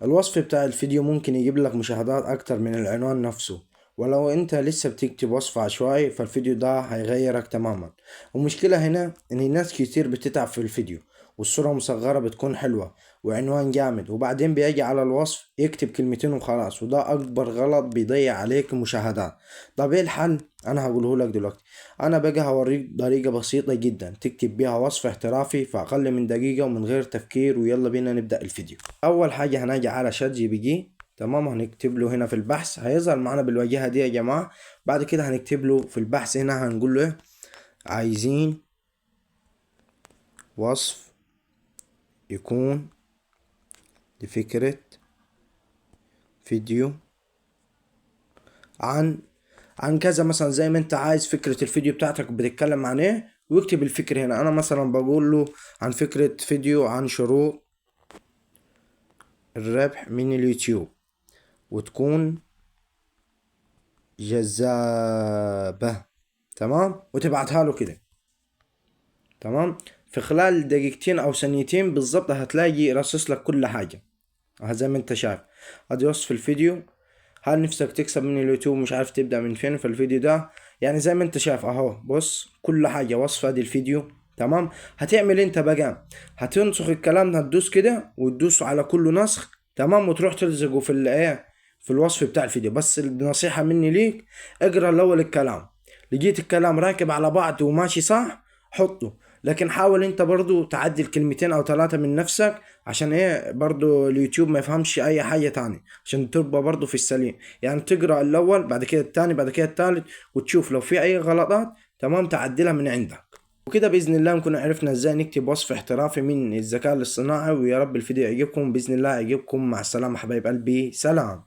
الوصف بتاع الفيديو ممكن يجيب لك مشاهدات اكتر من العنوان نفسه، ولو انت لسه بتكتب وصف عشوائي فالفيديو ده هيغيرك تماما. ومشكلة هنا ان الناس كتير بتتعب في الفيديو، والصورة مصغرة بتكون حلوة وعنوان جامد، وبعدين بيجي على الوصف يكتب كلمتين وخلاص، وده اكبر غلط بيضيع عليك مشاهدات. طب ايه الحل؟ انا هقوله لك دلوقتي. انا بقى هوريك طريقة بسيطة جدا تكتب بيها وصف احترافي في اقل من دقيقة ومن غير تفكير، ويلا بينا نبدأ الفيديو. اول حاجة هنجي على شات جي بي جي، تمام. هنكتب له هنا في البحث، هيظهر معنا بالواجهة دي يا جماعة. بعد كده هنكتب له في البحث هنا، هنقول له إيه؟ عايزين وصف يكون لفكرة فيديو عن كذا مثلا، زي ما انت عايز فكرة الفيديو بتاعتك بتتكلم عن ايه، واكتب الفكرة هنا. انا مثلا بقول له عن فكرة فيديو عن شروط الربح من اليوتيوب، وتكون جذابة، تمام، وتبعتها له كده. تمام. في خلال دقيقتين او ثانيتين بالظبط هتلاقي رصص لك كل حاجة. زي ما انت شايف، ادي وصف الفيديو. هل نفسك تكسب من اليوتيوب مش عارف تبدأ من فين في الفيديو ده؟ يعني زي ما انت شايف اهو، بص كل حاجة وصف ادي الفيديو. تمام. هتعمل انت بقى، هتنسخ الكلام ده، هتدوس كده وتدوس على كل نسخ، تمام، وتروح تلزقه في الايه، في الوصف بتاع الفيديو. بس النصيحة مني ليك، اقرا الاول الكلام، لقيت الكلام راكب على بعض وماشي صح حطه، لكن حاول انت برضو تعدل كلمتين او ثلاثة من نفسك، عشان ايه برضو اليوتيوب ما يفهمش اي حاجة تاني، عشان تبقى برضو في السليم. يعني تقرأ الاول، بعد كده التاني، بعد كده التالت، وتشوف لو في اي غلطات، تمام، تعدلها من عندك. وكده بإذن الله نكون عرفنا ازاي نكتب وصف احترافي من الذكاء الاصطناعي. ويا رب الفيديو يعجبكم، بإذن الله يعجبكم. مع السلامة حبايب قلبي، سلام.